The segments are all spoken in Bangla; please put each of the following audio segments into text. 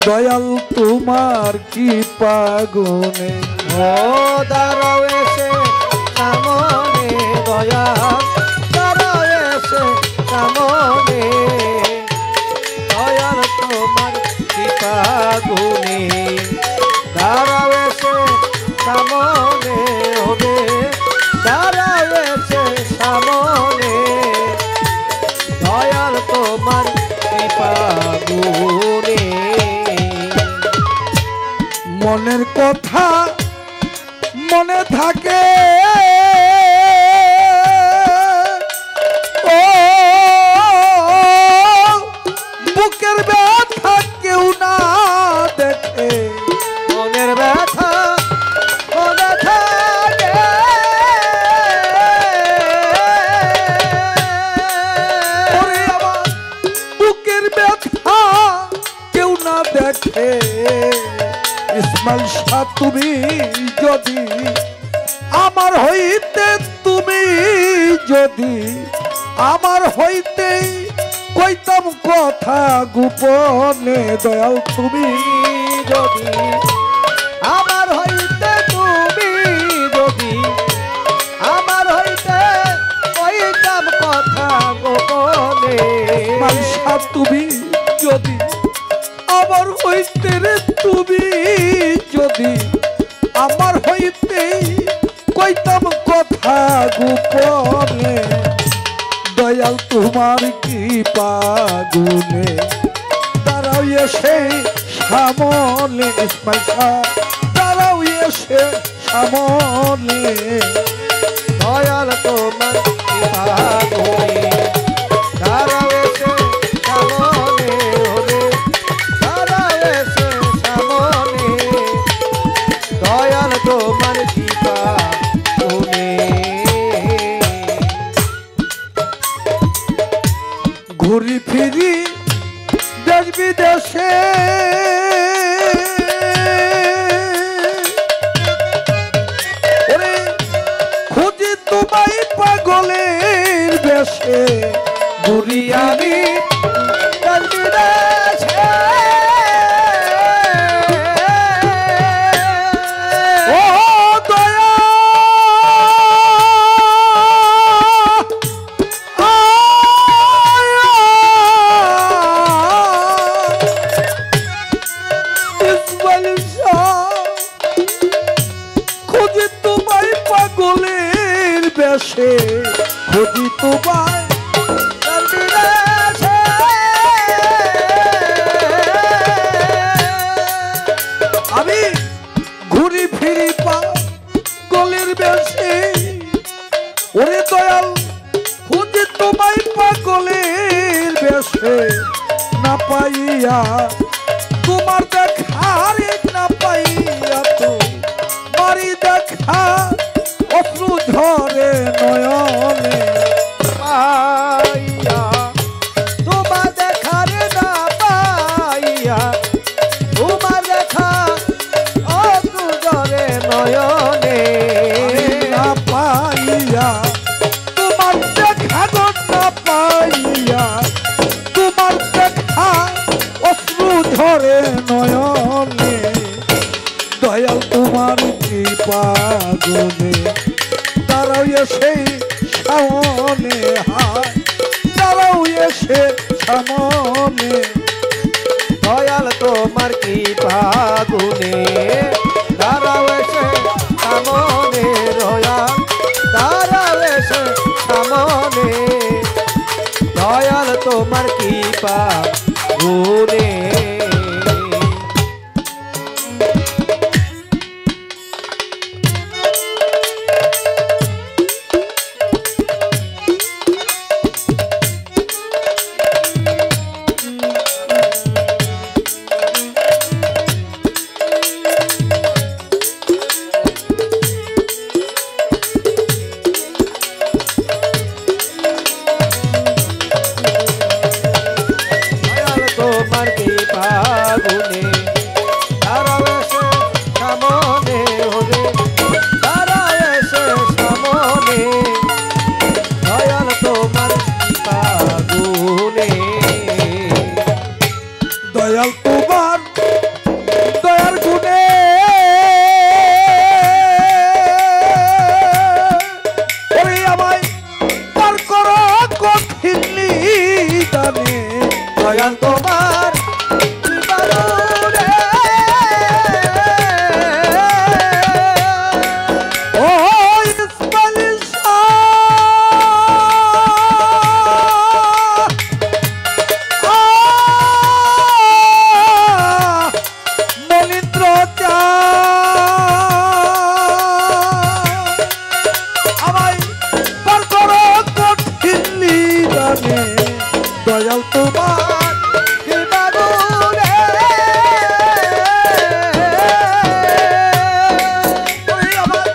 দয়াল তোমার কি পাগুনে ও দাঁড়াও এসে সামনে দয়াল দাঁড়াও এসে সামনে দয়াল তোমার কৃপা গুণে দাঁড়াও এসে সামনে হবে দাঁড়াও এসে সামনে দয়াল তোমার কৃপা গুণে মনের কথা মনে থাকে ও বুকের ব্যথা কেউ না দেখে মনের ব্যথা মনে থাকে ওরে আমার বুকের ব্যথা কেউ না দেখে ইসমাইল শাহ তুমি যদি আমার হইতে তুমি যদি আমার হইতে কইতাম কথা গোপনে দয়াল তুমি যদি আমার হইতে তুমি যদি আমার হইতে কইতাম কথা গোপনে ইসমাইল শাহ তুমি যদি আমার হইতে রে তুমি যদি আমার হইতে কইতাম কথা গোপনে দয়াল তোমার কি পাগুনে দাঁড়াও এসে সামনে ইসমাইল শাহ দাঁড়াও এসে সামনে দয়াল তোমার কৃপা গুণে দাঁড়াও এসে সামনে হবে দাঁড়াও এসে সামনে দয়াল তোমার কৃপা গুণে ঘুরি ফিরি দেশ বিদেশে ওরে খুঁজি তোমায় পাগলের বেশে ঘুরি আমি বিদেশে ও দয়া ইসমাইল শাহ খুঁজি তোমায় পাগলের বেশে খুঁজি তোমায় বিদেশে আমি ঘুরি ফিরি পাগলের বেশে ওরে দয়াল খুঁজি তোমায় পাগলের বেশে না পাইয়া তোমার দেখার না পাইয়া তো মারি দেখা অশ্রু ঝরে নয়নে পাইয়া তোমার দেখার না পাইয়া তোমার দেখা ও তুজরে নয়নে না পাইয়া তোমার দেখা গো না পাইয়া তোমার দেখা অশ্রু ঝরে নয়নে দয়াল তোমার কৃপা গুণে দাঁড়াও এসে সামনে হায় দাঁড়াও এসে সামনে দয়াল তোমার কৃপা গুণে দাঁড়াও এসে সামনে দয়াল দাঁড়াও এসে সামনে দয়াল তোমার কৃপা গুণে তোমার কৃপা দানে দয়াল তোমার কৃপাগুণে ও ইসমাইল শাহ মনিন্দ্র চা আমায় পার করো কঠিন নিদানে দয়াল তোমার কৃপাগুণে ওই আমার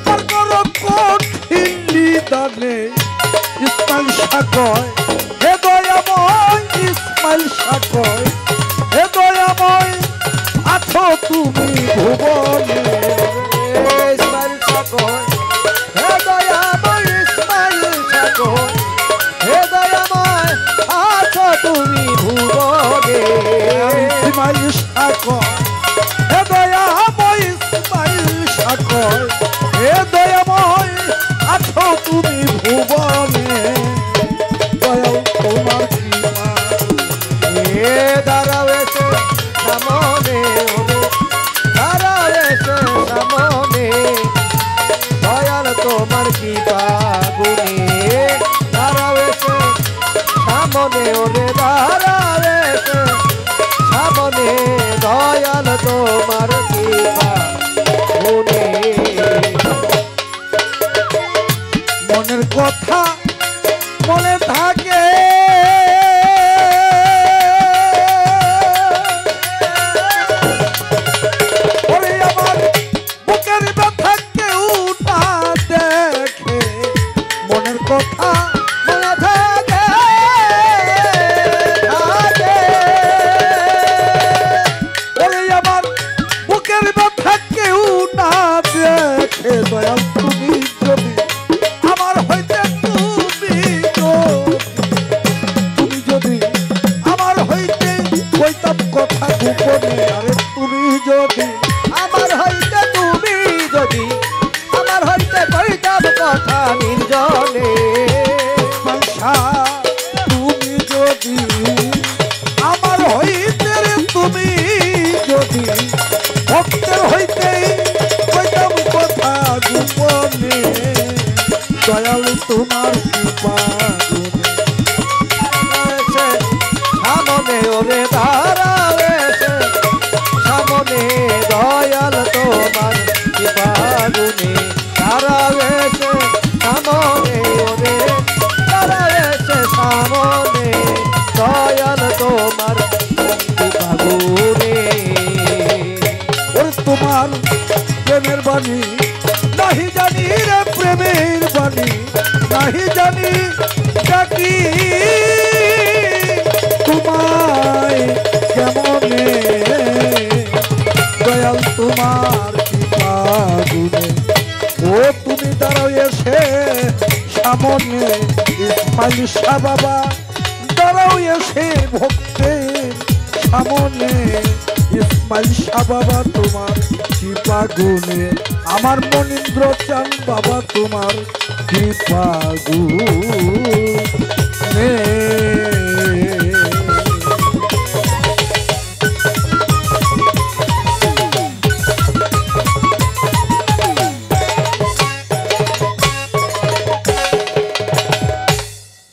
পার করো কঠিন নিদানে ইসমাইল শাহ কয় হে দয়াময় ইসমাইল শাহ কয় হে দয়াময় আছো তুমি ভুবনে ইসমাইল ঠাকুর হে দয়াময় ইসমাইল ঠাকুর হে দয়াময় আছো তুমি ভুবনে ইসমাইল শাহ কয় হে দয়াময় ইসমাইল শাহ কয় হে দয়াময় আছো তুমি ভুবনে দয়াল তোমার কৃপা হে দাঁড়াও এসে সামনে ওরে দাঁড়াও এসে সামনে দয়াল তোমার কৃপা গুণে দাঁড়াও এসে সামনে ওরে দাঁড়াও এসে সামনে দয়াল তোমার কৃপা গুণে মনের কথা মনে থাকে ওরে আমার বুকের ব্যথা কেউ না দেখে মনের কথা মনে থাকে থাকে ওরে আমার বুকের ব্যথা কেউ না দেখে দয়াল তুমি যদি আমার হইতে তুমি যদি আমার হইতে কইতাম কথা গোপনে আরে তুমি যদি আমার হইতে তুমি যদি আমার হইতে কইতাম কথা নির্জনে মানসা তুমি যদি আমার হইতে রে তুমি যদি ভক্তের হইতে কইতাম কথা গোপনে দয়াল তোমার কৃপা গুণে এসে সামনে ওরে দাঁড়াও এসে সামনে দয়াল তোমার কৃপা গুণে দাঁড়াও এসে সামনে ওরে দাঁড়াও এসে সামনে দয়াল তোমার কৃপা গুণে ওরে তোমার প্রেমের বাণী নাহি জানি রে প্রেমের বাণী নাহি জানি ডাকি তোমায় কেমনে দয়াল তোমার কৃপা গুণে ও তুমি দাঁড়াও এসে সামনে ইসমাইল শাহ বাবা দাঁড়াও এসে ভক্তের সামনে ইসমাইল শাহ বাবা তোমার কৃপা গুণে আমার মনীন্দ্র চাঁদ বাবা তোমার কৃপা গুণে